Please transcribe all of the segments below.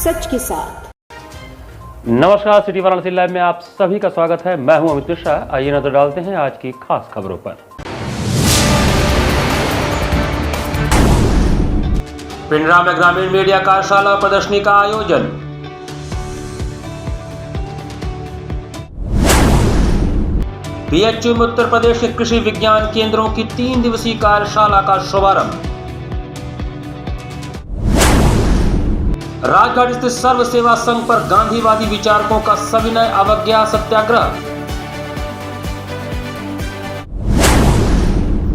सच के साथ। नमस्कार, सिटी वाराणसी लाइव में आप सभी का स्वागत है। मैं हूं अमित मिश्रा। आइए नजर डालते हैं आज की खास खबरों पर। पिंडरा में ग्रामीण मीडिया कार्यशाला प्रदर्शनी का आयोजन। बीएचयू में उत्तर प्रदेश के कृषि विज्ञान केंद्रों की 3 दिवसीय कार्यशाला का शुभारंभ। राजघाट स्थित सर्व सेवा संघ पर गांधीवादी विचारकों का सविनय अवज्ञा सत्याग्रह।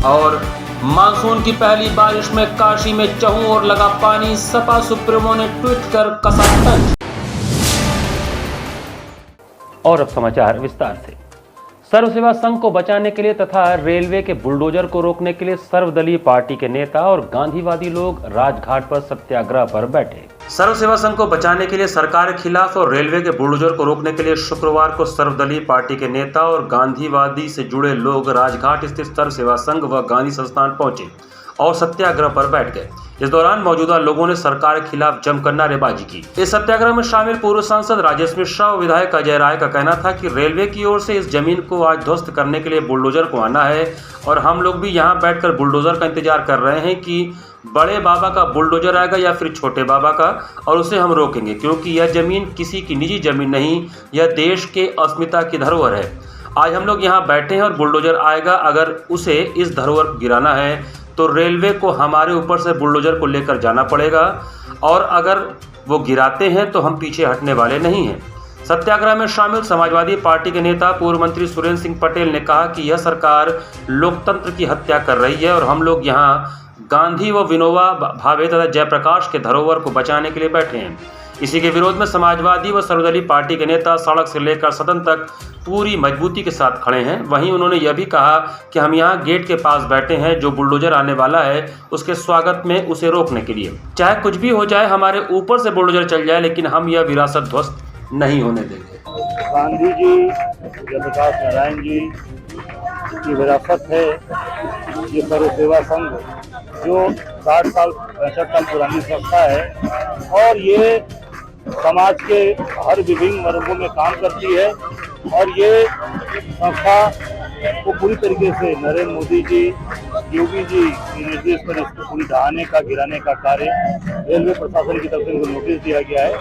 और मानसून की पहली बारिश में काशी में चहुं ओर लगा पानी, सपा सुप्रीमो ने ट्वीट कर कसा तंज। और अब समाचार विस्तार से। सर्व सेवा संघ को बचाने के लिए तथा रेलवे के बुलडोजर को रोकने के लिए सर्वदलीय पार्टी के नेता और गांधीवादी लोग राजघाट पर सत्याग्रह पर बैठे। सर्व सेवा संघ को बचाने के लिए सरकार के खिलाफ और रेलवे के बुलडोजर को रोकने के लिए शुक्रवार को सर्वदलीय पार्टी के नेता और गांधीवादी से जुड़े लोग राजघाट स्थित सर्व सेवा संघ व गांधी संस्थान पहुंचे और सत्याग्रह पर बैठ गए। इस दौरान मौजूदा लोगों ने सरकार के खिलाफ जमकर नारेबाजी की। इस सत्याग्रह में शामिल पूर्व सांसद राजेश मिश्रा और विधायक अजय राय का कहना था कि रेलवे की ओर से इस जमीन को आज ध्वस्त करने के लिए बुलडोजर को आना है और हम लोग भी यहाँ बैठकर बुलडोजर का इंतजार कर रहे हैं कि बड़े बाबा का बुलडोजर आएगा या फिर छोटे बाबा का, और उसे हम रोकेंगे, क्योंकि यह जमीन किसी की निजी जमीन नहीं, यह देश के अस्मिता की धरोहर है। आज हम लोग यहाँ बैठे हैं और बुलडोजर आएगा। अगर उसे इस धरोहर को गिराना है तो रेलवे को हमारे ऊपर से बुलडोजर को लेकर जाना पड़ेगा, और अगर वो गिराते हैं तो हम पीछे हटने वाले नहीं हैं। सत्याग्रह में शामिल समाजवादी पार्टी के नेता पूर्व मंत्री सुरेंद्र सिंह पटेल ने कहा कि यह सरकार लोकतंत्र की हत्या कर रही है और हम लोग यहाँ गांधी व विनोबा भावे तथा जयप्रकाश के धरोहर को बचाने के लिए बैठे हैं। इसी के विरोध में समाजवादी व सर्वदलीय पार्टी के नेता सड़क से लेकर सदन तक पूरी मजबूती के साथ खड़े हैं। वहीं उन्होंने यह भी कहा कि हम यहाँ गेट के पास बैठे हैं, जो बुलडोजर आने वाला है उसके स्वागत में उसे रोकने के लिए। चाहे कुछ भी हो जाए, हमारे ऊपर से बुलडोजर चल जाए, लेकिन हम यह विरासत ध्वस्त नहीं होने देंगे। गांधी जी, जयप्रकाश नारायण जी की विरासत है ये सर्व सेवा संघ, जो 60 साल 65 साल पुरानी संस्था है और ये समाज के हर विभिन्न वर्गों में काम करती है। और ये संस्था को पूरी तरीके से नरेंद्र मोदी जी, योगी जी के निर्देश पर इसको पूरी ढहाने का, गिराने का कार्य रेलवे प्रशासन की तरफ से इनको नोटिस दिया गया है।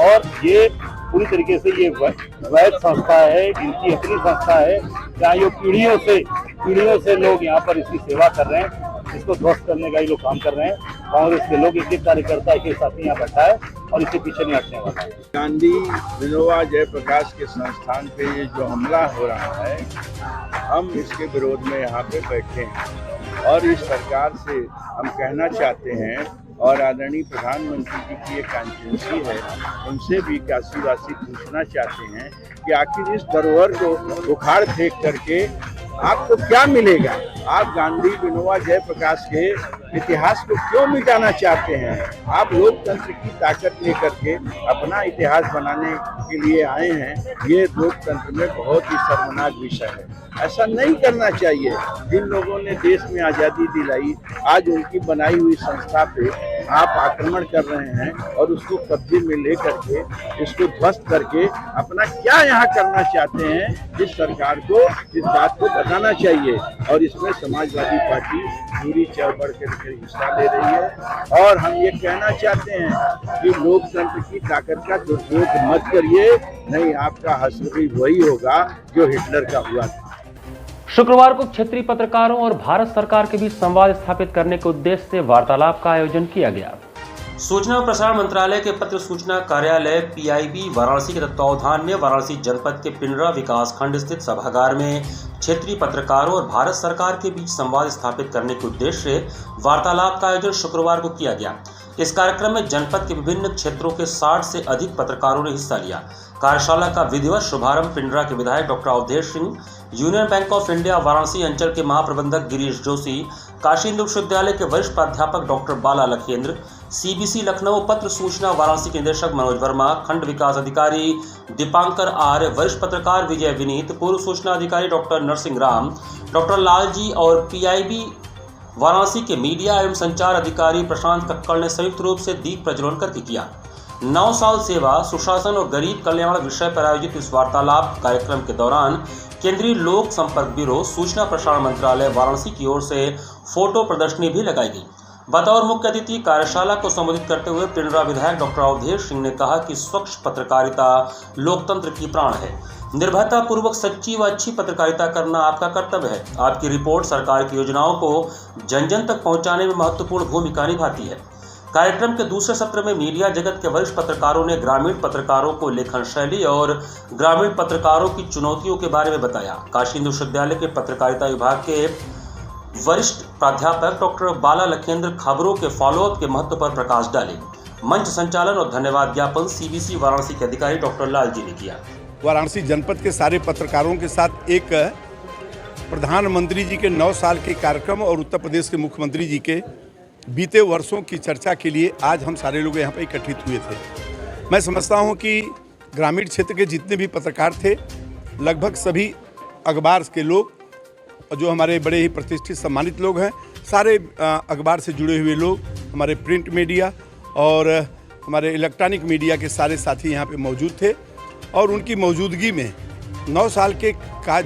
और ये पूरी तरीके से ये वैध संस्था है, इनकी अपनी संस्था है, जहाँ ये पीढ़ियों से लोग यहाँ पर इसकी सेवा कर रहे हैं। इसको ध्वस्त करने का ये लोग काम कर रहे हैं। कांग्रेस के लोग, एक कार्यकर्ता के साथ यहाँ बैठा है और इसके पीछे नहीं हटने वाला है। गांधी विनोबा जयप्रकाश के संस्थान पे ये जो हमला हो रहा है, हम इसके विरोध में यहाँ पे बैठे हैं और इस सरकार से हम कहना चाहते हैं, और आदरणीय प्रधानमंत्री जी की एक कॉन्स्टिट्यूंसी है, उनसे भी काशीवासी पूछना चाहते हैं कि आखिर इस धरोहर को उखाड़ फेंक करके आपको क्या मिलेगा? आप गांधी विनोबा जयप्रकाश के इतिहास को क्यों मिटाना चाहते हैं? आप लोकतंत्र की ताकत लेकर के अपना इतिहास बनाने के लिए आए हैं। ये लोकतंत्र में बहुत ही शर्मनाक विषय है। ऐसा नहीं करना चाहिए। जिन लोगों ने देश में आज़ादी दिलाई, आज उनकी बनाई हुई संस्था पे आप आक्रमण कर रहे हैं और उसको कब्जे में ले करके इसको ध्वस्त करके अपना क्या यहाँ करना चाहते हैं, इस सरकार को इस बात को बताना चाहिए। और इसमें समाजवादी पार्टी पूरी चढ़ बढ़ कर हिस्सा ले रही है। और हम ये कहना चाहते हैं कि लोकतंत्र की ताकत का दुरुपयोग मत करिए, नहीं आपका हश्र भी वही होगा जो हिटलर का हुआ था। शुक्रवार को क्षेत्रीय पत्रकारों और भारत सरकार के बीच संवाद स्थापित करने के उद्देश्य से वार्तालाप का आयोजन किया गया। सूचना और प्रसारण मंत्रालय के पत्र सूचना कार्यालय पीआईबी वाराणसी के तत्वावधान में वाराणसी जनपद के पिंडरा विकास खंड स्थित सभागार में क्षेत्रीय पत्रकारों और भारत सरकार के बीच संवाद स्थापित करने के उद्देश्य से वार्तालाप का आयोजन शुक्रवार को किया गया। इस कार्यक्रम में जनपद के विभिन्न क्षेत्रों के 60 से अधिक पत्रकारों ने हिस्सा लिया। कार्यशाला का विधिवत शुभारंभ पिंडरा के विधायक doctor Awadhesh Singh, union bank of India Varanasi अंचल के महाप्रबंधक गिरीश जोशी, काशी हिंदू विश्वविद्यालय के वरिष्ठ प्राध्यापक डॉक्टर बाला लखेंद्र, सीबीसी लखनऊ पत्र सूचना वाराणसी के निदेशक मनोज वर्मा, खंड विकास अधिकारी दीपांकर आर्य, वरिष्ठ पत्रकार विजय विनीत, पूर्व सूचना अधिकारी डॉक्टर नरसिंह राम, डॉक्टर लालजी और पीआईबी वाराणसी के मीडिया एवं संचार अधिकारी प्रशांत कक्कड़ ने संयुक्त रूप से दीप प्रज्वलन करके किया। 9 साल सेवा, सुशासन और गरीब कल्याण विषय पर आयोजित इस वार्तालाप कार्यक्रम के दौरान केंद्रीय लोक संपर्क ब्यूरो, सूचना प्रसारण मंत्रालय वाराणसी की ओर से फोटो प्रदर्शनी भी लगाई गई। बतौर मुख्य अतिथि कार्यशाला को संबोधित करते हुए पिंडरा विधायक डॉक्टर अवधेश सिंह ने कहा कि स्वच्छ पत्रकारिता लोकतंत्र की प्राण है। निर्भयता पूर्वक सच्ची व अच्छी पत्रकारिता करना आपका कर्तव्य है। आपकी रिपोर्ट सरकार की योजनाओं को जन जन तक पहुंचाने में महत्वपूर्ण भूमिका निभाती है। कार्यक्रम के दूसरे सत्र में मीडिया जगत के वरिष्ठ पत्रकारों ने ग्रामीण पत्रकारों को लेखन शैली और ग्रामीण पत्रकारों की चुनौतियों के बारे में बताया। काशी हिंदू विश्वविद्यालय के पत्रकारिता विभाग के वरिष्ठ प्राध्यापक डॉक्टर बाला लखेंद्र खबरों के फॉलोअप के महत्व पर प्रकाश डाले। मंच संचालन और धन्यवाद ज्ञापन सीबीसी वाराणसी के अधिकारी डॉक्टर लाल जी ने किया। वाराणसी जनपद के सारे पत्रकारों के साथ एक प्रधानमंत्री जी के 9 साल के कार्यक्रम और उत्तर प्रदेश के मुख्यमंत्री जी के बीते वर्षों की चर्चा के लिए आज हम सारे लोग यहाँ पर इकट्ठित हुए थे। मैं समझता हूँ कि ग्रामीण क्षेत्र के जितने भी पत्रकार थे, लगभग सभी अखबार के लोग, जो हमारे बड़े ही प्रतिष्ठित सम्मानित लोग हैं, सारे अखबार से जुड़े हुए लोग, हमारे प्रिंट मीडिया और हमारे इलेक्ट्रॉनिक मीडिया के सारे साथी यहाँ पे मौजूद थे और उनकी मौजूदगी में 9 साल के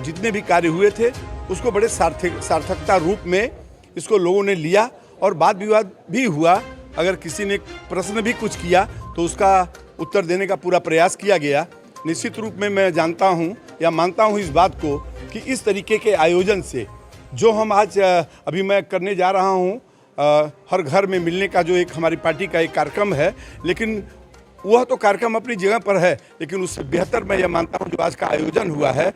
जितने भी कार्य हुए थे उसको बड़े सार्थकता रूप में इसको लोगों ने लिया और वाद विवाद भी हुआ। अगर किसी ने प्रश्न भी कुछ किया तो उसका उत्तर देने का पूरा प्रयास किया गया। निश्चित रूप में मैं जानता हूँ या मानता हूँ इस बात को कि इस तरीके के आयोजन से जो हम आज अभी मैं करने जा रहा हूँ, हर घर में मिलने का जो एक हमारी पार्टी का एक कार्यक्रम है, लेकिन वह तो कार्यक्रम अपनी जगह पर है, लेकिन उससे बेहतर मैं यह मानता हूँ जो आज का आयोजन हुआ है,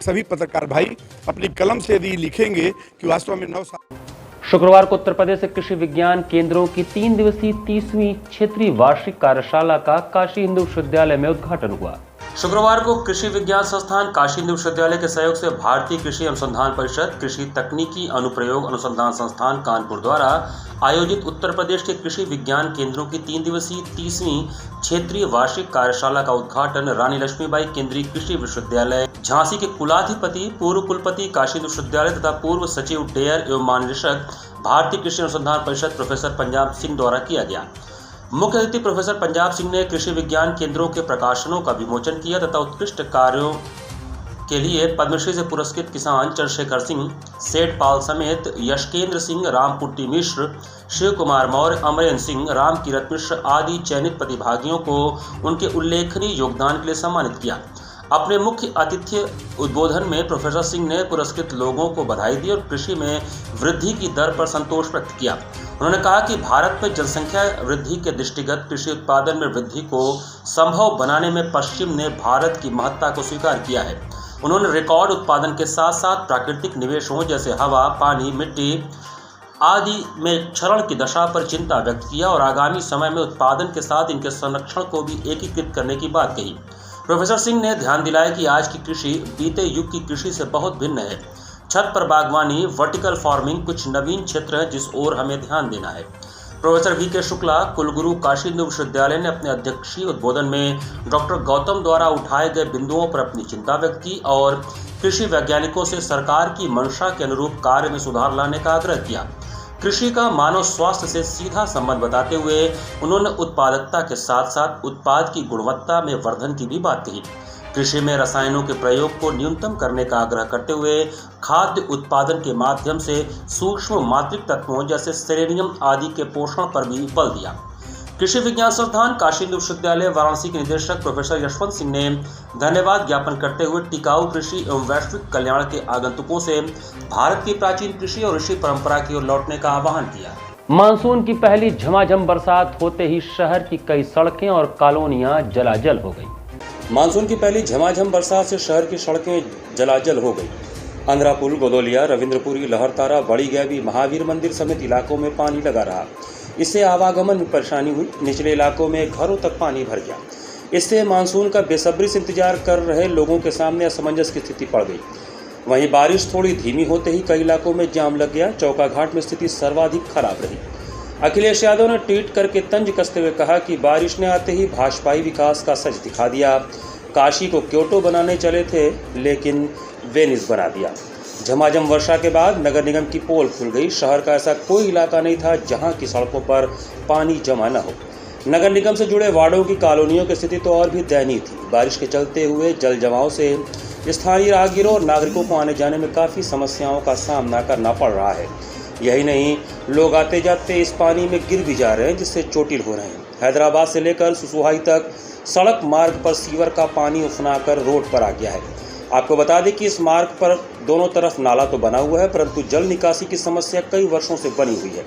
सभी पत्रकार भाई अपनी कलम से यदि लिखेंगे कि वास्तव में 9 साल। शुक्रवार को उत्तर प्रदेश कृषि विज्ञान केंद्रों की 3 दिवसीय 30वीं क्षेत्रीय वार्षिक कार्यशाला का काशी हिंदू विश्वविद्यालय में उद्घाटन हुआ। शुक्रवार को कृषि विज्ञान संस्थान काशी हिंदू विश्वविद्यालय के सहयोग से भारतीय कृषि अनुसंधान परिषद, कृषि तकनीकी अनुप्रयोग अनुसंधान संस्थान कानपुर द्वारा आयोजित उत्तर प्रदेश के कृषि विज्ञान केंद्रों की 3 दिवसीय 30वीं क्षेत्रीय वार्षिक कार्यशाला का उद्घाटन रानी लक्ष्मीबाई केंद्रीय कृषि विश्वविद्यालय झांसी के कुलाधिपति, पूर्व कुलपति काशी हिंदू विश्वविद्यालय तथा पूर्व सचिव डेयर एवं महानिदेशक भारतीय कृषि अनुसंधान परिषद प्रोफेसर पंजाब सिंह द्वारा किया गया। मुख्य अतिथि प्रोफेसर पंजाब सिंह ने कृषि विज्ञान केंद्रों के प्रकाशनों का विमोचन किया तथा उत्कृष्ट कार्यों के लिए पद्मश्री से पुरस्कृत किसान चंद्रशेखर सिंह, सेठ पाल समेत यशकेंद्र सिंह, रामपुट्टी मिश्र, शिव कुमार मौर्य, अमरेंद्र सिंह, राम कीरत मिश्र आदि चयनित प्रतिभागियों को उनके उल्लेखनीय योगदान के लिए सम्मानित किया। अपने मुख्य आतिथ्य उद्बोधन में प्रोफेसर सिंह ने पुरस्कृत लोगों को बधाई दी और कृषि में वृद्धि की दर पर संतोष व्यक्त किया। उन्होंने कहा कि भारत में जनसंख्या वृद्धि के दृष्टिगत कृषि उत्पादन में वृद्धि को संभव बनाने में पश्चिम ने भारत की महत्ता को स्वीकार किया है। उन्होंने रिकॉर्ड उत्पादन के साथ साथ प्राकृतिक निवेशों जैसे हवा, पानी, मिट्टी आदि में क्षरण की दशा पर चिंता व्यक्त किया और आगामी समय में उत्पादन के साथ इनके संरक्षण को भी एकीकृत करने की बात कही। प्रोफेसर सिंह ने ध्यान दिलाया कि आज की कृषि बीते युग की कृषि से बहुत भिन्न है। छत पर बागवानी, वर्टिकल फार्मिंग कुछ नवीन क्षेत्र हैं जिस ओर हमें ध्यान देना है। Professor VK. शुक्ला, कुलगुरु काशी हिंदू विश्वविद्यालय ने अपने अध्यक्षीय उद्बोधन में डॉक्टर गौतम द्वारा उठाए गए बिंदुओं पर अपनी चिंता व्यक्त की और कृषि वैज्ञानिकों से सरकार की मंशा के अनुरूप कार्य में सुधार लाने का आग्रह किया। कृषि का मानव स्वास्थ्य से सीधा संबंध बताते हुए उन्होंने उत्पादकता के साथ साथ उत्पाद की गुणवत्ता में वर्धन की भी बात कही। कृषि में रसायनों के प्रयोग को न्यूनतम करने का आग्रह करते हुए खाद्य उत्पादन के माध्यम से सूक्ष्म मात्रिक तत्वों जैसे सेलेनियम आदि के पोषण पर भी बल दिया। कृषि विज्ञान संस्थान काशी हिंदू विश्वविद्यालय वाराणसी के निदेशक प्रोफेसर यशवंत सिंह ने धन्यवाद ज्ञापन करते हुए टिकाऊ कृषि एवं वैश्विक कल्याण के आगंतुकों से भारत की प्राचीन कृषि और ऋषि परंपरा की ओर लौटने का आह्वान किया। मानसून की पहली झमाझम बरसात होते ही शहर की कई सड़कें और कॉलोनियां जलाजल हो गई। मानसून की पहली झमाझम बरसात से शहर की सड़कें जलाजल हो गई। अंद्रापुल, गोदोलिया, रविंद्रपुरी, लहरतारा, बड़ी गैबी, महावीर मंदिर समेत इलाकों में पानी लगा रहा। इससे आवागमन में परेशानी हुई। निचले इलाकों में घरों तक पानी भर गया। इससे मानसून का बेसब्री से इंतजार कर रहे लोगों के सामने असमंजस की स्थिति पड़ गई। वहीं बारिश थोड़ी धीमी होते ही कई इलाकों में जाम लग गया। चौका घाट में स्थिति सर्वाधिक खराब रही। अखिलेश यादव ने ट्वीट करके तंज कसते हुए कहा कि बारिश ने आते ही भाजपाई विकास का सच दिखा दिया। काशी को क्योटो बनाने चले थे लेकिन वेनिस बना दिया। झमाझम वर्षा के बाद नगर निगम की पोल खुल गई। शहर का ऐसा कोई इलाका नहीं था जहां की सड़कों पर पानी जमा न हो। नगर निगम से जुड़े वार्डों की कॉलोनियों की स्थिति तो और भी दयनीय थी। बारिश के चलते हुए जल जमाव से स्थानीय राहगीरों और नागरिकों को आने जाने में काफ़ी समस्याओं का सामना करना पड़ रहा है। यही नहीं, लोग आते जाते इस पानी में गिर भी जा रहे हैं, जिससे चोटिल हो रहे हैं। हैदराबाद से लेकर सुसुहाई तक सड़क मार्ग पर सीवर का पानी उफनाकर रोड पर आ गया है। आपको बता दें कि इस मार्ग पर दोनों तरफ नाला तो बना हुआ है, परंतु जल निकासी की समस्या कई वर्षों से बनी हुई है।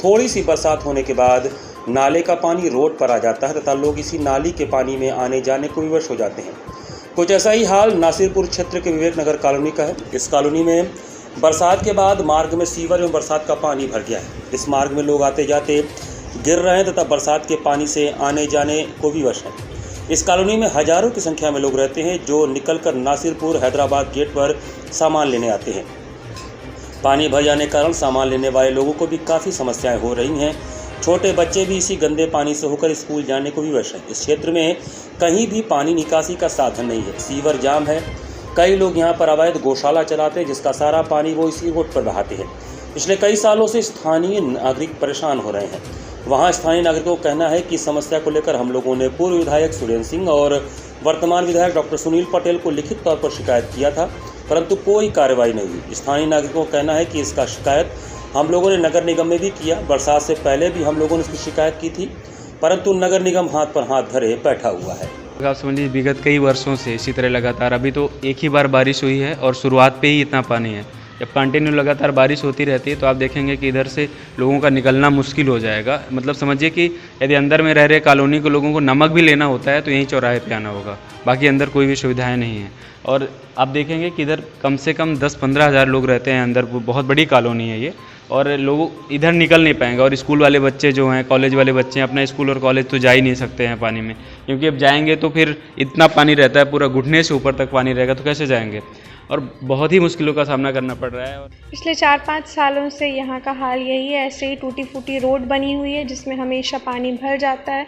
थोड़ी सी बरसात होने के बाद नाले का पानी रोड पर आ जाता है तथा लोग इसी नाली के पानी में आने जाने को विवश हो जाते हैं। कुछ ऐसा ही हाल नासिरपुर क्षेत्र के विवेक नगर कॉलोनी का है। इस कॉलोनी में बरसात के बाद मार्ग में सीवर एवं बरसात का पानी भर गया है। इस मार्ग में लोग आते जाते गिर रहे हैं तथा बरसात के पानी से आने जाने को विवश हैं। इस कॉलोनी में हजारों की संख्या में लोग रहते हैं, जो निकलकर नासिरपुर हैदराबाद गेट पर सामान लेने आते हैं। पानी भर जाने के कारण सामान लेने वाले लोगों को भी काफ़ी समस्याएं हो रही हैं। छोटे बच्चे भी इसी गंदे पानी से होकर स्कूल जाने को विवश हैं। इस क्षेत्र में कहीं भी पानी निकासी का साधन नहीं है, सीवर जाम है। कई लोग यहाँ पर अवैध गौशाला चलाते हैं, जिसका सारा पानी वो इसी रोड पर बहाते हैं। पिछले कई सालों से स्थानीय नागरिक परेशान हो रहे हैं। वहाँ स्थानीय नागरिकों का कहना है कि इस समस्या को लेकर हम लोगों ने पूर्व विधायक सुरेंद्र सिंह और वर्तमान विधायक डॉक्टर सुनील पटेल को लिखित तौर पर शिकायत किया था, परंतु कोई कार्रवाई नहीं हुई। स्थानीय नागरिकों का कहना है कि इसका शिकायत हम लोगों ने नगर निगम में भी किया। बरसात से पहले भी हम लोगों ने इसकी शिकायत की थी, परंतु नगर निगम हाथ पर हाथ धरे बैठा हुआ है। आप समझिए विगत कई वर्षों से इसी तरह लगातार, अभी तो एक ही बार बारिश हुई है और शुरुआत पे ही इतना पानी है। जब कंटिन्यू लगातार बारिश होती रहती है तो आप देखेंगे कि इधर से लोगों का निकलना मुश्किल हो जाएगा। मतलब समझिए कि यदि अंदर में रह रहे कॉलोनी के लोगों को नमक भी लेना होता है तो यहीं चौराहे पे आना होगा, बाकी अंदर कोई भी सुविधाएं नहीं है। और आप देखेंगे कि इधर कम से कम 10-15 हज़ार लोग रहते हैं अंदर, बहुत बड़ी कॉलोनी है ये, और लोग इधर निकल नहीं पाएंगे। और स्कूल वाले बच्चे जो हैं, कॉलेज वाले बच्चे हैं, अपना स्कूल और कॉलेज तो जा ही नहीं सकते हैं पानी में, क्योंकि अब जाएंगे तो फिर इतना पानी रहता है, पूरा घुटने से ऊपर तक पानी रहेगा, तो कैसे जाएंगे। और बहुत ही मुश्किलों का सामना करना पड़ रहा है। पिछले 4-5 सालों से यहाँ का हाल यही है। ऐसे ही टूटी फूटी रोड बनी हुई है जिसमें हमेशा पानी भर जाता है।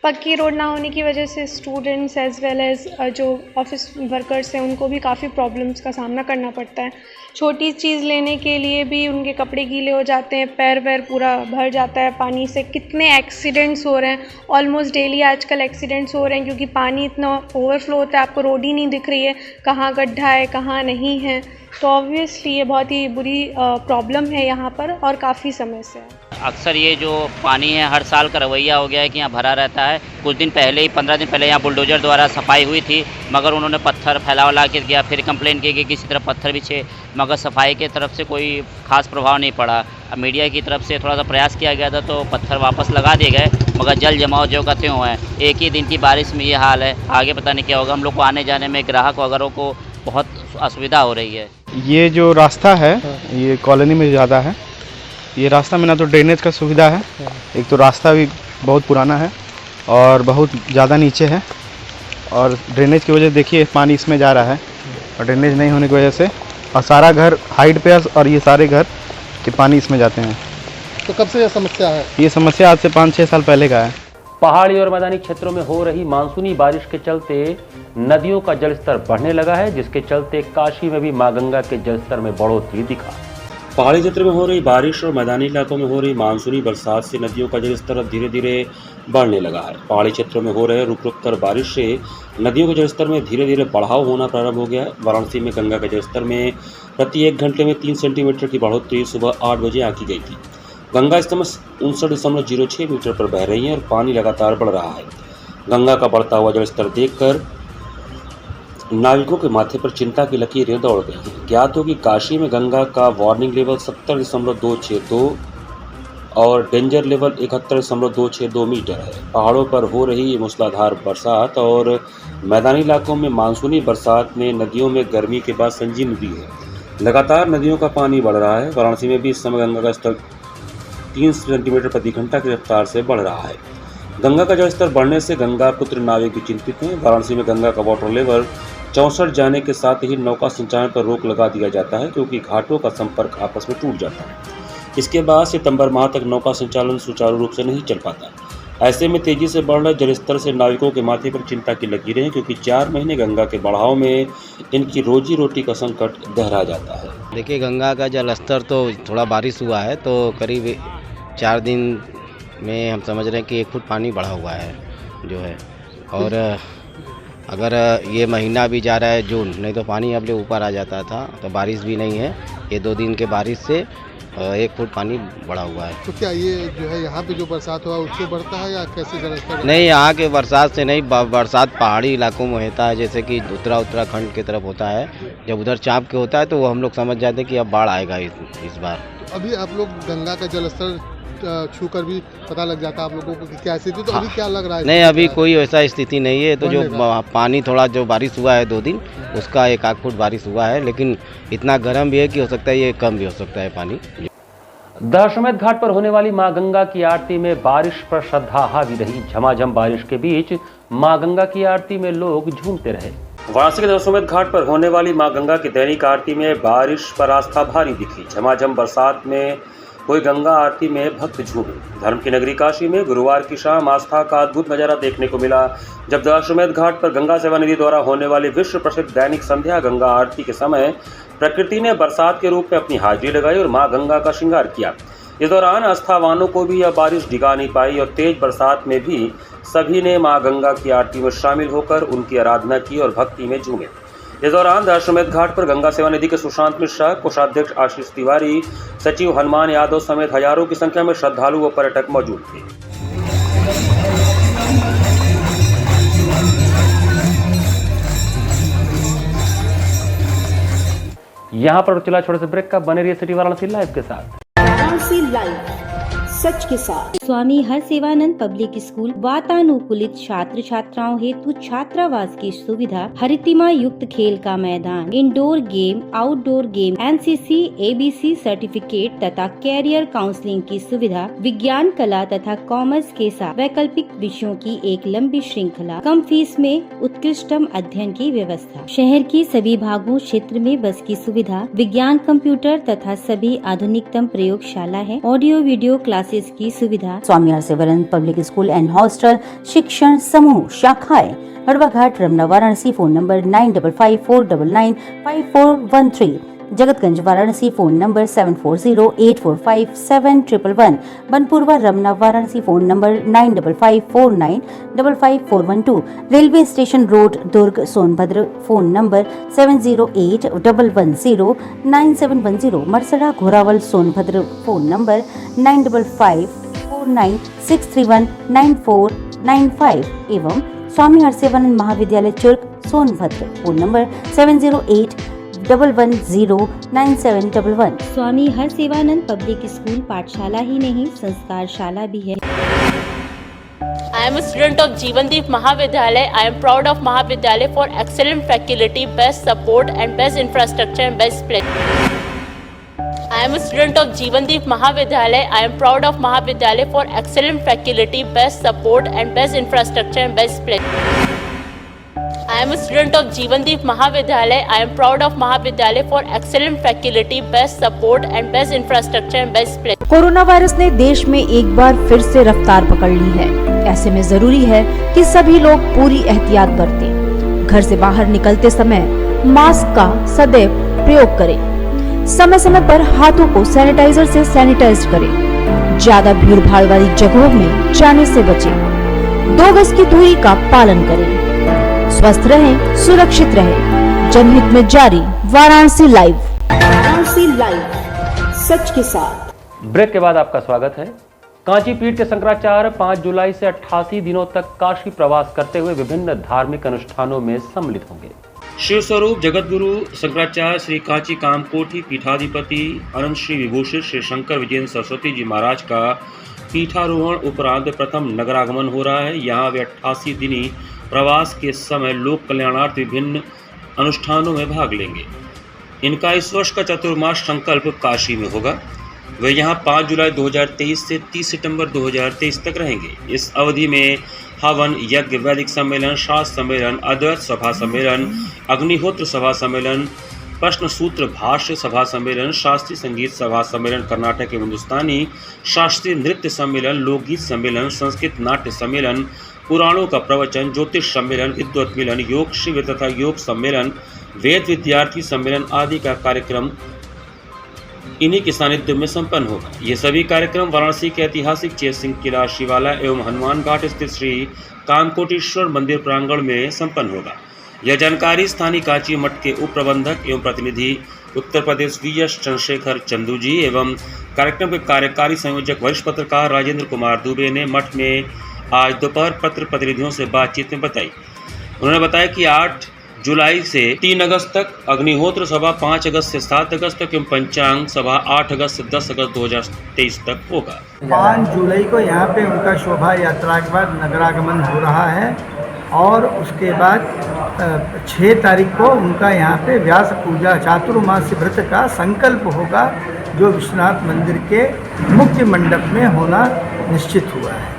पक्की रोड ना होने की वजह से स्टूडेंट्स एज वेल एज जो ऑफिस वर्कर्स हैं उनको भी काफ़ी प्रॉब्लम्स का सामना करना पड़ता है। छोटी चीज़ लेने के लिए भी उनके कपड़े गीले हो जाते हैं, पैर वैर पूरा भर जाता है पानी से। कितने एक्सीडेंट्स हो रहे हैं, ऑलमोस्ट डेली आजकल एक्सीडेंट्स हो रहे हैं, क्योंकि पानी इतना ओवरफ्लो होता है, आपको रोड ही नहीं दिख रही है कहाँ गड्ढा है कहाँ नहीं है। तो ऑब्वियसली ये बहुत ही बुरी प्रॉब्लम है यहाँ पर और काफ़ी समय से है। अक्सर ये जो पानी है हर साल का रवैया हो गया है कि यहाँ भरा रहता है। कुछ दिन पहले ही 15 दिन पहले यहाँ बुलडोजर द्वारा सफाई हुई थी, मगर उन्होंने पत्थर फैला के गया। फिर कंप्लेन की गई किसी तरफ पत्थर बिछे, मगर सफाई की तरफ से कोई खास प्रभाव नहीं पड़ा। अब मीडिया की तरफ से थोड़ा सा प्रयास किया गया था तो पत्थर वापस लगा दिए गए, मगर जल जमाव जो का त्यों है। एक ही दिन की बारिश में ये हाल है, आगे पता नहीं क्या होगा। हम लोग को आने जाने में, ग्राहक वगैरह को बहुत असुविधा हो रही है। ये जो रास्ता है ये कॉलोनी में ज़्यादा है। ये रास्ता में ना तो ड्रेनेज का सुविधा है, एक तो रास्ता भी बहुत पुराना है और बहुत ज़्यादा नीचे है, और ड्रेनेज की वजह से देखिए पानी इसमें जा रहा है, और ड्रेनेज नहीं होने की वजह से और सारा घर हाइट पे है और ये सारे घर के पानी इसमें जाते हैं। तो कब से यह समस्या है? ये समस्या आज से 5-6 साल पहले का है। पहाड़ी और मैदानी क्षेत्रों में हो रही मानसूनी बारिश के चलते नदियों का जलस्तर बढ़ने लगा है, जिसके चलते काशी में भी मां गंगा के जलस्तर में बढ़ोतरी दिखा। पहाड़ी क्षेत्र में हो रही बारिश और मैदानी इलाकों में हो रही मानसूनी बरसात से नदियों का जलस्तर अब धीरे धीरे बढ़ने लगा है। पहाड़ी क्षेत्रों में हो रहे रुक रुक कर बारिश से नदियों के जलस्तर में धीरे धीरे बढ़ाव होना प्रारंभ हो गया है। वाराणसी में गंगा के जलस्तर में प्रति 1 घंटे में 3 सेंटीमीटर की बढ़ोतरी सुबह 8 बजे आंकी गई थी। गंगा इस समय 59.06 मीटर पर बह रही है और पानी लगातार बढ़ रहा है। गंगा का बढ़ता हुआ जलस्तर देखकर नाविकों के माथे पर चिंता की लकीरें दौड़ गई हैं। ज्ञात हो कि काशी में गंगा का वार्निंग लेवल 70.262 और डेंजर लेवल 71.262 मीटर है। पहाड़ों पर हो रही मूसलाधार बरसात और मैदानी इलाकों में मानसूनी बरसात ने नदियों में गर्मी के बाद संजीवनी दी है। लगातार नदियों का पानी बढ़ रहा है। वाराणसी में भी इस समय गंगा का स्तर 3 सेंटीमीटर प्रति घंटा की रफ्तार से बढ़ रहा है। गंगा का जलस्तर बढ़ने से गंगा पुत्र नाविक भी चिंतित हैं। वाराणसी में गंगा का वाटर लेवल 64 जाने के साथ ही नौका संचालन पर रोक लगा दिया जाता है, क्योंकि घाटों का संपर्क आपस में टूट जाता है। इसके बाद सितंबर माह तक नौका संचालन सुचारू रूप से नहीं चल पाता। ऐसे में तेजी से बढ़ रहे जलस्तर से नाविकों के माथे पर चिंता की लकीरें हैं, क्योंकि 4 महीने गंगा के बढ़ाव में इनकी रोजी रोटी का संकट गहरा जाता है। देखिए, गंगा का जलस्तर तो थोड़ा बारिश हुआ है तो करीब 4 दिन में हम समझ रहे हैं कि 1 फुट पानी बढ़ा हुआ है जो है। और अगर ये महीना भी जा रहा है जून, नहीं तो पानी अब ऊपर आ जाता था। तो बारिश भी नहीं है, ये 2 दिन के बारिश से 1 फुट पानी बढ़ा हुआ है। तो क्या ये जो है यहाँ पे जो बरसात हुआ उससे बढ़ता है या कैसे जलस्तर? नहीं, यहाँ के बरसात से नहीं, बरसात पहाड़ी इलाकों में होता है, जैसे कि उत्तराखंड की तरफ होता है। जब उधर चाँप के होता है तो वो हम लोग समझ जाते हैं कि अब बाढ़ आएगा इस बार। तो अभी आप लोग गंगा का जलस्तर छू कर भी पता लग जाता है आप लोगों को कि क्या स्थिति, तो अभी क्या लग रहा है? नहीं, अभी कोई वैसा स्थिति नहीं है। तो जो पानी थोड़ा जो बारिश हुआ है 2 दिन, उसका 1 फुट बारिश हुआ है, लेकिन इतना गर्म भी है कि हो सकता है ये कम भी हो सकता है पानी। दशाश्वमेध घाट पर होने वाली मां गंगा की आरती में बारिश पर श्रद्धा हावी रही। झमाझम बारिश के बीच मां गंगा की आरती में लोग झूमते रहे। वाराणसी के दशाश्वमेध घाट पर होने वाली मां गंगा की दैनिक आरती में बारिश पर आस्था भारी दिखी। झमाझम बरसात में कोई गंगा आरती में भक्त झूमे। धर्म की नगरी काशी में गुरुवार की शाम आस्था का अद्भुत नजारा देखने को मिला, जब दशाश्वमेध घाट पर गंगा सेवा निधि द्वारा होने वाली विश्व प्रसिद्ध दैनिक संध्या गंगा आरती के समय प्रकृति ने बरसात के रूप में अपनी हाजिरी लगाई और मां गंगा का श्रृंगार किया। इस दौरान आस्थावानों को भी यह बारिश डिगा नहीं पाई और तेज बरसात में भी सभी ने मां गंगा की आरती में शामिल होकर उनकी आराधना की और भक्ति में झूमे। इस दौरान दशाश्वमेध घाट पर गंगा सेवा निधि के सुशांत मिश्रा, कोषाध्यक्ष आशीष तिवारी, सचिव हनुमान यादव समेत हजारों की संख्या में श्रद्धालु व पर्यटक मौजूद थे। यहाँ पर चला छोटे से ब्रेक का, बने रहिए सिटी वाराणसी लाइव के साथ। वाराणसी लाइव सच के साथ। स्वामी हरसेवानंद पब्लिक स्कूल वातानुकूलित छात्र छात्राओं हेतु छात्रावास की सुविधा, हरितिमा युक्त खेल का मैदान, indoor game, outdoor game, NCC, ABC certificate तथा कैरियर काउंसलिंग की सुविधा, विज्ञान, कला तथा कॉमर्स के साथ वैकल्पिक विषयों की एक लंबी श्रृंखला, कम फीस में उत्कृष्टम अध्ययन की व्यवस्था, शहर की सभी भागों क्षेत्र में बस की सुविधा, विज्ञान, कंप्यूटर तथा सभी आधुनिकतम प्रयोगशाला है, ऑडियो वीडियो क्लासेस की सुविधा। Swami Harsevanand public school and hostel, शिक्षण समूह, शाखाएं Harwa Ghat, Ramna, Varanasi. Phone number 9554995413। Jagatganj, Varanasi. Phone number 7408457111। Banpurwa, Ramna, Varanasi. Phone number 9554955412। Railway station road, Durg, Sonbhadra. Phone number 7081109710। Marsada, Ghorawal, Sonbhadra. Phone number 955496319495 एवं स्वामी हरसेवानंद महाविद्यालय Churk, Sonbhadra. Phone number 7081109711। Swami Harsevanand public school पाठशाला ही नहीं, संस्कारशाला भी है। I am a student of Jeevandeep Mahavidyalaya. I am proud of Mahavidyalaya for excellent faculty, best support and best infrastructure and best place. I am a student of Jeevandeep Mahavidyalaya. I am proud of Mahavidyalaya for excellent faculty, best support and best infrastructure and best place. I am a student of Jeevandeep Mahavidyalaya. I am proud of Mahavidyalaya for excellent faculty, best support and best infrastructure and best place. Corona virus ने देश में एक बार फिर से रफ्तार पकड़ ली है। ऐसे में जरूरी है कि सभी लोग पूरी एहतियात बरतें। घर से बाहर निकलते समय मास्क का सदैव प्रयोग करें। समय समय पर हाथों को सैनिटाइजर से सैनिटाइज करें। ज्यादा भीड़ भाड़ वाली जगहों में जाने से बचें। 2 गज की दूरी का पालन करें। स्वस्थ रहें, सुरक्षित रहें। जनहित में जारी वाराणसी लाइव। वाराणसी लाइव सच के साथ। ब्रेक के बाद आपका स्वागत है। कांची पीठ के शंकराचार्य 5 जुलाई से 88 दिनों तक काशी प्रवास करते हुए विभिन्न धार्मिक अनुष्ठानों में सम्मिलित होंगे। शिव स्वरूप जगतगुरु शंकराचार्य श्री कांची कामकोटी पीठाधिपति अनंत श्री विभूषित श्री शंकर विजयेंद्र सरस्वती जी महाराज का पीठारोहण उपरांत प्रथम नगरागमन हो रहा है। यहाँ वे 88 दिनी प्रवास के समय लोक कल्याणार्थ विभिन्न अनुष्ठानों में भाग लेंगे। इनका इस वर्ष का चतुर्मास संकल्प काशी में होगा। वे यहाँ 5 जुलाई 2023 से 30 सितंबर 2023 तक रहेंगे। इस अवधि में हवन, यज्ञ, वैदिक सम्मेलन, शास्त्र सम्मेलन, अद्वैत सभा सम्मेलन, अग्निहोत्र सभा सम्मेलन, प्रश्न सूत्र भाष्य सभा सम्मेलन, शास्त्रीय संगीत सभा सम्मेलन, कर्नाटक एवं हिंदुस्तानी शास्त्रीय नृत्य सम्मेलन, लोकगीत सम्मेलन, संस्कृत नाट्य सम्मेलन, पुराणों का प्रवचन, ज्योतिष सम्मेलन, विद्वत मिलन, योग शिविर तथा योग सम्मेलन, वेद विद्यार्थी सम्मेलन आदि का कार्यक्रम इन्हीं के सानिध्य में संपन्न होगा। ये सभी कार्यक्रम वाराणसी के ऐतिहासिक चेत सिंह किला, शिवालय एवं हनुमान घाट स्थित श्री कामकोटेश्वर मंदिर प्रांगण में संपन्न होगा। यह जानकारी स्थानीय काची मठ के उप प्रबंधक एवं प्रतिनिधि उत्तर प्रदेश वीएस चंद्रशेखर चंदू जी एवं कार्यक्रम के कार्यकारी संयोजक वरिष्ठ पत्रकार राजेंद्र कुमार दुबे ने मठ में आज दोपहर पत्र प्रतिनिधियों से बातचीत में बताई। उन्होंने बताया कि 8 जुलाई से 3 अगस्त तक अग्निहोत्र सभा, 5 अगस्त से 7 अगस्त तक एवं पंचांग सभा 8 अगस्त से 10 अगस्त 2023 तक होगा। 5 जुलाई को यहाँ पे उनका शोभा यात्रा के बाद नगरागमन हो रहा है और उसके बाद 6 तारीख को उनका यहाँ पे व्यास पूजा चातुर्मास्य व्रत का संकल्प होगा, जो विश्वनाथ मंदिर के मुख्य मंडप में होना निश्चित हुआ है।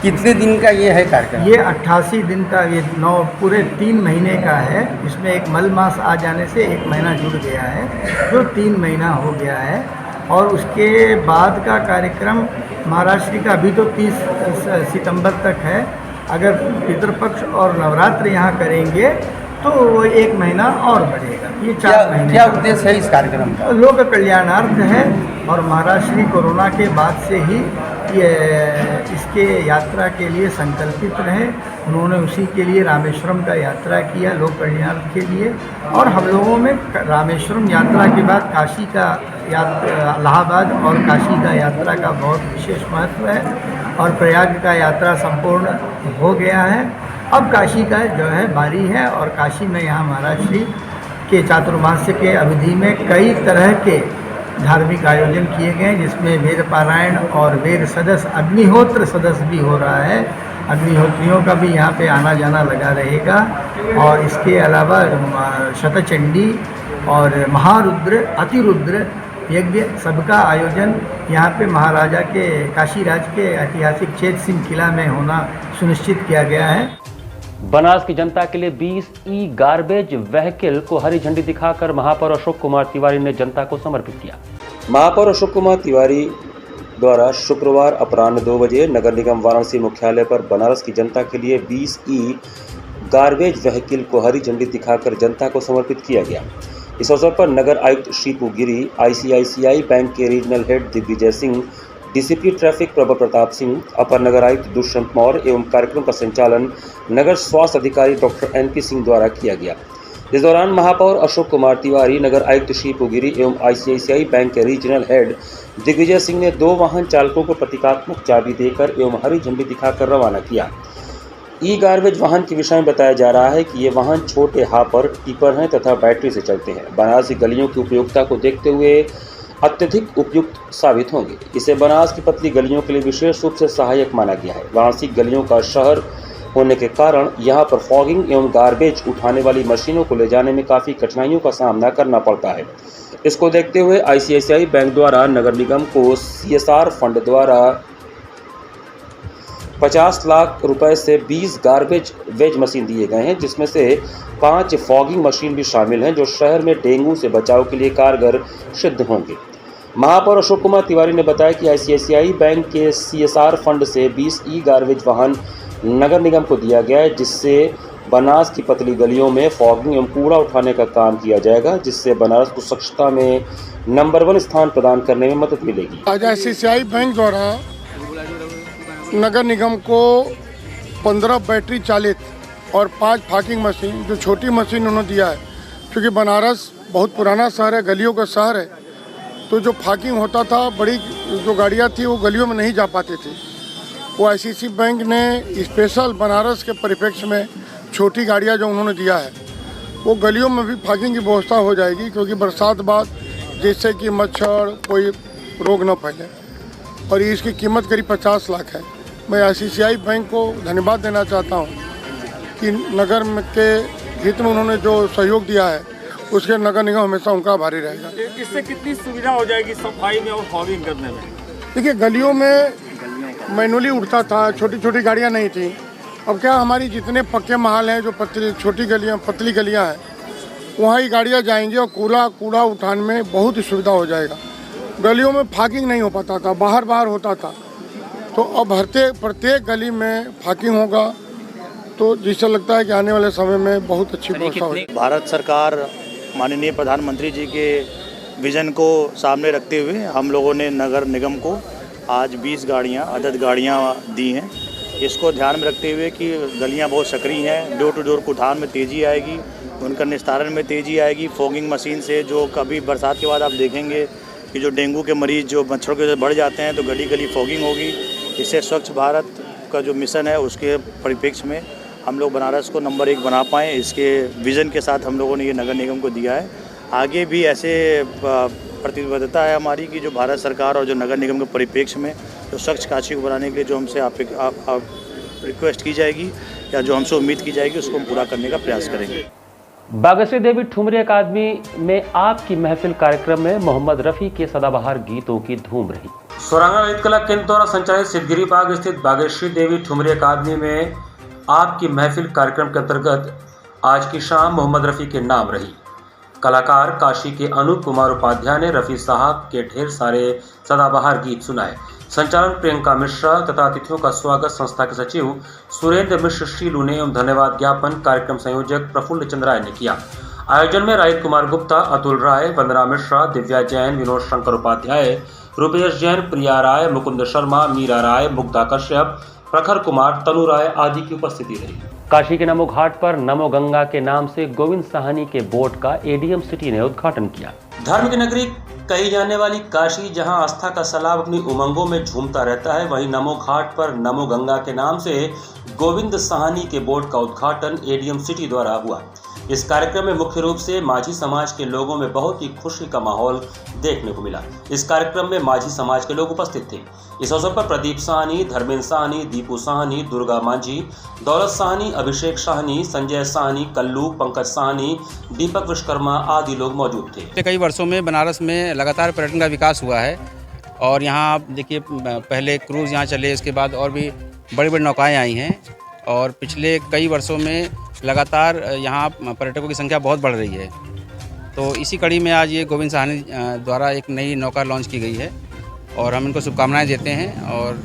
कितने दिन का ये है कार्यक्रम? ये 88 दिन का, ये 9 पूरे 3 महीने का है। इसमें एक मल मास आ जाने से 1 महीना जुड़ गया है, जो 3 महीना हो गया है। और उसके बाद का कार्यक्रम महाराष्ट्र का अभी तो 30 सितंबर तक है। अगर पितृपक्ष और नवरात्र यहाँ करेंगे तो वो 1 महीना और बढ़ेगा। ये 4 महीने। क्या उद्देश्य है इस कार्यक्रम का? लोक कल्याणार्थ है और महाराष्ट्र कोरोना के बाद से ही ये इसके यात्रा के लिए संकल्पित रहे। उन्होंने उसी के लिए रामेश्वरम का यात्रा किया लोक कल्याण के लिए। और हम लोगों में रामेश्वरम यात्रा के बाद काशी का यात्रा, इलाहाबाद और काशी का यात्रा का बहुत विशेष महत्व है। और प्रयाग का यात्रा संपूर्ण हो गया है। अब काशी का जो है बारी है। और काशी में यहाँ महाराज श्री के चातुर्मास्य के अवधि में कई तरह के धार्मिक आयोजन किए गए, जिसमें वेद पारायण और वेद सदस्य, अग्निहोत्र सदस्य भी हो रहा है। अग्निहोत्रियों का भी यहाँ पे आना जाना लगा रहेगा। और इसके अलावा शतचंडी और महारुद्र, अतिरुद्र यज्ञ सबका आयोजन यहाँ पे महाराजा के काशीराज के ऐतिहासिक चेत सिंह किला में होना सुनिश्चित किया गया है। बनास की जनता के लिए 20 ई गार्बेज व्हीकल को हरी झंडी दिखाकर महापौर अशोक कुमार तिवारी ने जनता को समर्पित किया। महापौर अशोक कुमार तिवारी द्वारा शुक्रवार अपराह्न 2 बजे नगर निगम वाराणसी मुख्यालय पर बनारस की जनता के लिए 20 ई गार्बेज व्हीकल को हरी झंडी दिखाकर जनता को समर्पित किया गया। इस अवसर पर नगर आयुक्त शीपू गिरी, आईसीआईसीआई बैंक के regional head Digvijay Singh, DCP traffic Prabha Pratap Singh, अपर नगर आयुक्त दुष्यंत मौर्य एवं कार्यक्रम का संचालन नगर स्वास्थ्य अधिकारी डॉक्टर एनपी सिंह द्वारा किया गया। इस दौरान महापौर अशोक कुमार तिवारी, नगर आयुक्त शीपू गिरी एवं आईसीआईसीआई बैंक के रीजनल हेड दिग्विजय सिंह ने 2 वाहन चालकों को प्रतीकात्मक चाबी देकर एवं हरी झंडी दिखाकर रवाना किया। ई गार्बेज वाहन के विषय में बताया जा रहा है कि ये वाहन छोटे हापर टिपर हैं तथा बैटरी से चलते हैं। बनारस की गलियों की उपयोगिता को देखते हुए अत्यधिक उपयुक्त साबित होंगे। इसे बनारस की पतली गलियों के लिए विशेष रूप से सहायक माना गया है। वाराणसी गलियों का शहर होने के कारण यहाँ पर फॉगिंग एवं गार्बेज उठाने वाली मशीनों को ले जाने में काफ़ी कठिनाइयों का सामना करना पड़ता है। इसको देखते हुए आईसीआईसीआई बैंक द्वारा नगर निगम को CSR फंड द्वारा 50 लाख रुपए से 20 गार्बेज वेज मशीन दिए गए हैं, जिसमें से 5 फॉगिंग मशीन भी शामिल हैं, जो शहर में डेंगू से बचाव के लिए कारगर सिद्ध होंगे। महापौर अशोक कुमार तिवारी ने बताया कि आईसीआईसीआई बैंक के CSR फंड से 20 ई गार्बेज वाहन नगर निगम को दिया गया है, जिससे बनारस की पतली गलियों में फॉगिंग एवं कूड़ा उठाने का काम किया जाएगा, जिससे बनारस को स्वच्छता में नंबर 1 स्थान प्रदान करने में मदद मिलेगी। आज आईसीआईसीआई बैंक द्वारा नगर निगम को 15 बैटरी चालित और 5 फॉगिंग मशीन, जो छोटी मशीन उन्होंने दिया है, क्योंकि बनारस बहुत पुराना शहर है, गलियों का शहर है, तो जो फॉगिंग होता था, बड़ी जो गाड़ियाँ थी वो गलियों में नहीं जा पाती थी। वो आईसीआईसीआई बैंक ने स्पेशल बनारस के परिप्रेक्ष्य में छोटी गाड़ियाँ जो उन्होंने दिया है, वो गलियों में भी फॉगिंग की व्यवस्था हो जाएगी, क्योंकि बरसात बाद जिससे कि मच्छर कोई रोग न फैले। और इसकी कीमत करीब 50 लाख है। मैं आईसीआईसीआई बैंक को धन्यवाद देना चाहता हूं कि नगर के हित में उन्होंने जो सहयोग दिया है, उसके नगर निगम हमेशा उनका आभारी रहेगा। इससे कितनी सुविधा हो जाएगी सफाई में और फॉगिंग करने में? देखिए, गलियों में मैनुअली उठता था, छोटी छोटी गाड़ियां नहीं थी। अब क्या, हमारी जितने पक्के महल हैं, जो छोटी गलियां, पतली गलियां हैं, वहाँ ही गाड़ियाँ जाएंगी और कूड़ा उठाने में बहुत ही सुविधा हो जाएगा। गलियों में फॉगिंग नहीं हो पाता था, बाहर होता था, तो अब प्रत्येक गली में फॉगिंग होगा, तो जिससे लगता है कि आने वाले समय में बहुत अच्छी व्यवस्था होगी। भारत सरकार माननीय प्रधानमंत्री जी के विज़न को सामने रखते हुए हम लोगों ने नगर निगम को आज 20 गाड़ियाँ अदद गाड़ियाँ दी हैं। इसको ध्यान में रखते हुए कि गलियाँ बहुत सक्रिय हैं, डोर टू डोर कुठान में तेज़ी आएगी, उनका निस्तारण में तेज़ी आएगी। फॉगिंग मशीन से जो कभी बरसात के बाद आप देखेंगे कि जो डेंगू के मरीज़ जो मच्छरों के वजह से बढ़ जाते हैं, तो गली गली फॉगिंग होगी। इससे स्वच्छ भारत का जो मिशन है उसके परिप्रेक्ष्य में हम लोग बनारस को नंबर 1 बना पाएँ, इसके विज़न के साथ हम लोगों ने ये नगर निगम को दिया है। आगे भी ऐसे प्रतिबद्धता है हमारी कि जो भारत सरकार और जो नगर निगम के परिप्रेक्ष्य में जो स्वच्छ काशी को बनाने के लिए जो हमसे आप रिक्वेस्ट की जाएगी या जो हमसे उम्मीद की जाएगी उसको हम पूरा करने का प्रयास करेंगे। बागेश्वरी देवी ठुमरी अकादमी में आपकी महफिल कार्यक्रम में मोहम्मद रफ़ी के सदाबहार गीतों की धूम रही। सोरांगा ललित कला केंद्र द्वारा संचालित सिद्धगिरी बाग स्थित बागेश्वरी देवी ठुमरी अकादमी में आपकी महफिल कार्यक्रम के अंतर्गत आज की शाम मोहम्मद रफ़ी के नाम रही। कलाकार काशी के अनूप कुमार उपाध्याय ने रफ़ी साहब के ढेर सारे सदाबहार गीत सुनाए। संचालन प्रियंका मिश्रा तथा अतिथियों का स्वागत संस्था के सचिव सुरेंद्र मिश्र शीलू ने एवं धन्यवाद ज्ञापन कार्यक्रम संयोजक प्रफुल्ल चंद्र राय ने किया। आयोजन में राहित कुमार गुप्ता, अतुल राय, वंदना मिश्रा, दिव्या जैन, विनोद शंकर उपाध्याय, रूपेश जैन, प्रिया राय, मुकुंद शर्मा, मीरा राय, मुग्धा कश्यप, प्रखर कुमार, तनु राय आदि की उपस्थिति रही। काशी के नमो घाट पर नमो गंगा के नाम से गोविंद साहनी के बोट का एडीएम सिटी ने उद्घाटन किया। धार्मिक नगरी कही जाने वाली काशी, जहां आस्था का सैलाब अपनी उमंगों में झूमता रहता है, वहीं नमो घाट पर नमो गंगा के नाम से गोविंद साहनी के बोट का उद्घाटन एडीएम सिटी द्वारा हुआ। इस कार्यक्रम में मुख्य रूप से माझी समाज के लोगों में बहुत ही खुशी का माहौल देखने को मिला। इस कार्यक्रम में माझी समाज के लोग उपस्थित थे। इस अवसर पर प्रदीप साहनी, धर्मेंद्र साहनी, दीपू साहनी, दुर्गा मांझी, दौलत साहनी, अभिषेक साहनी, संजय साहनी, कल्लू, पंकज साहनी, दीपक विश्वकर्मा आदि लोग मौजूद थे। कई वर्षों में बनारस में लगातार पर्यटन का विकास हुआ है और यहाँ आप देखिए पहले क्रूज़ यहाँ चले, इसके बाद और भी बड़ी बड़ी नौकाएँ आई हैं और पिछले कई वर्षों में लगातार यहाँ पर्यटकों की संख्या बहुत बढ़ रही है। तो इसी कड़ी में आज ये गोविंद साहनी द्वारा एक नई नौका लॉन्च की गई है और हम इनको शुभकामनाएं देते हैं और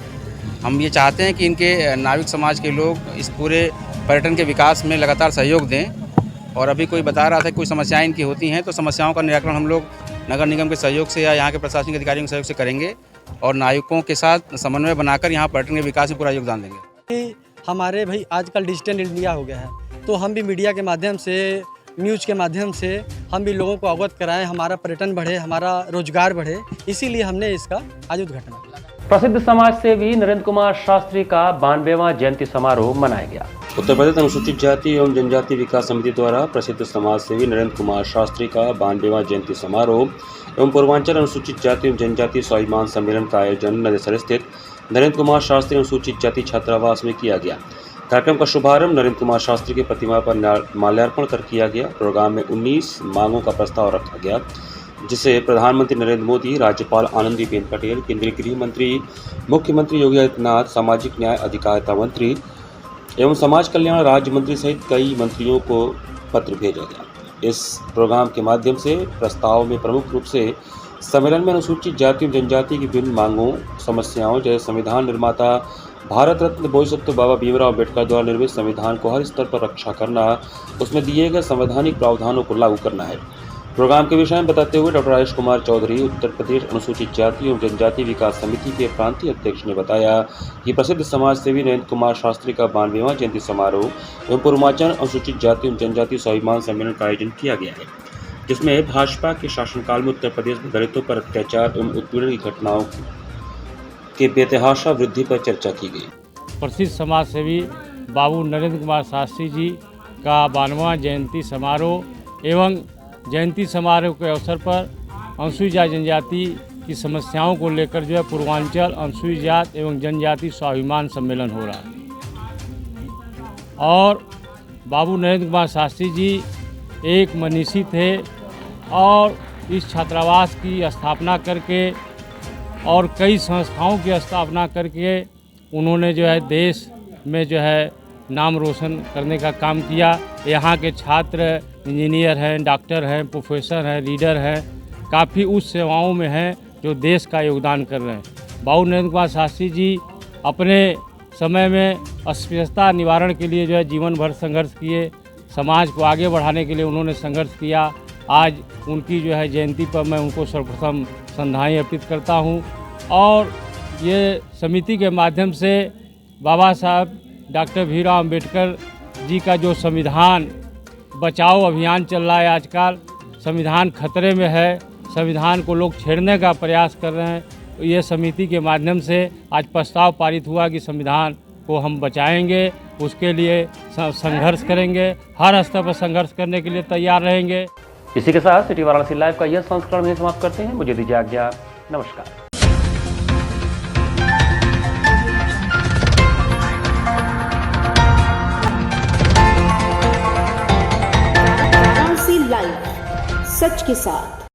हम ये चाहते हैं कि इनके नाविक समाज के लोग इस पूरे पर्यटन के विकास में लगातार सहयोग दें। और अभी कोई बता रहा था कोई समस्याएं इनकी होती हैं तो समस्याओं का निराकरण हम लोग नगर निगम के सहयोग से या यहाँ के प्रशासनिक अधिकारियों के सहयोग से करेंगे और नाविकों के साथ समन्वय बनाकर यहाँ पर्यटन के विकास में पूरा योगदान देंगे। हमारे भाई आजकल डिजिटल इंडिया हो गया है, तो हम भी मीडिया के माध्यम से, न्यूज़ के माध्यम से हम भी लोगों को अवगत कराएं, हमारा पर्यटन बढ़े, हमारा रोजगार बढ़े, इसीलिए हमने इसका आज उद्घाटन किया। प्रसिद्ध समाज सेवी नरेंद्र कुमार शास्त्री का 92वां जयंती समारोह मनाया गया। उत्तर प्रदेश अनुसूचित जाति एवं जनजाति विकास समिति द्वारा प्रसिद्ध समाज सेवी नरेंद्र कुमार शास्त्री का 92वां जयंती समारोह एवं पूर्वांचल अनुसूचित जाति एवं जनजाति स्वाभिमान सम्मेलन का आयोजन नरेसर स्थित नरेंद्र कुमार शास्त्री अनुसूचित जाति छात्रावास में किया गया। कार्यक्रम का शुभारंभ नरेंद्र कुमार शास्त्री की प्रतिमा पर माल्यार्पण कर किया गया। प्रोग्राम में 19 मांगों का प्रस्ताव रखा गया, जिसे प्रधानमंत्री नरेंद्र मोदी, राज्यपाल आनंदीबेन पटेल, केंद्रीय गृह मंत्री, मुख्यमंत्री योगी आदित्यनाथ, सामाजिक न्याय अधिकारिता मंत्री एवं समाज कल्याण राज्य मंत्री सहित कई मंत्रियों को पत्र भेजा गया। इस प्रोग्राम के माध्यम से प्रस्ताव में प्रमुख रूप से सम्मेलन में अनुसूचित जाति एवं जनजाति की विभिन्न मांगों, समस्याओं जैसे संविधान निर्माता भारत रत्न बोधिसत्व बाबा भीमराव अम्बेडकर द्वारा निर्मित संविधान को हर स्तर पर रक्षा करना, उसमें दिए गए संवैधानिक प्रावधानों को लागू करना है। प्रोग्राम के विषय में बताते हुए डॉक्टर राजेश कुमार चौधरी, उत्तर प्रदेश अनुसूचित जाति एवं जनजाति विकास समिति के प्रांतीय अध्यक्ष ने बताया कि प्रसिद्ध समाज सेवी नरेंद्र कुमार शास्त्री का 92वां जयंती समारोह एवं पूर्वांचल अनुसूचित जाति एवं जनजाति स्वाभिमान सम्मेलन का आयोजन किया गया है, जिसमें भाजपा के शासनकाल में उत्तर प्रदेश में दलितों पर अत्याचार एवं उत्पीड़न की घटनाओं के बेतहाशा वृद्धि पर चर्चा की गई। प्रसिद्ध समाज सेवी बाबू नरेंद्र कुमार शास्त्री जी का 92वां जयंती समारोह एवं जयंती समारोह के अवसर पर अनुसूचित जाति जनजाति की समस्याओं को लेकर जो है पूर्वांचल अनुसूचित जाति एवं जनजाति स्वाभिमान सम्मेलन हो रहा है। और बाबू नरेंद्र कुमार शास्त्री जी एक मनीषी थे और इस छात्रावास की स्थापना करके और कई संस्थाओं की स्थापना करके उन्होंने जो है देश में जो है नाम रोशन करने का काम किया। यहाँ के छात्र इंजीनियर हैं, डॉक्टर हैं, प्रोफेसर हैं, रीडर हैं, काफ़ी उस सेवाओं में हैं जो देश का योगदान कर रहे हैं। बाबू नरेंद्र कुमार शास्त्री जी अपने समय में अस्पृश्यता निवारण के लिए जो है जीवन भर संघर्ष किए, समाज को आगे बढ़ाने के लिए उन्होंने संघर्ष किया आज उनकी जो है जयंती पर मैं उनको सर्वप्रथम श्रद्धाएँ अर्पित करता हूँ। और ये समिति के माध्यम से बाबा साहब डॉक्टर भीमराव अम्बेडकर जी का जो संविधान बचाओ अभियान चल रहा है, आजकल संविधान खतरे में है, संविधान को लोग छेड़ने का प्रयास कर रहे हैं। ये समिति के माध्यम से आज प्रस्ताव पारित हुआ कि संविधान को हम बचाएंगे, उसके लिए संघर्ष करेंगे, हर स्तर पर संघर्ष करने के लिए तैयार रहेंगे। इसी के साथ सिटी वाराणसी लाइव का यह संस्करण में समाप्त करते हैं। मुझे दीजिए आज्ञा। नमस्कार। लाइव सच के साथ।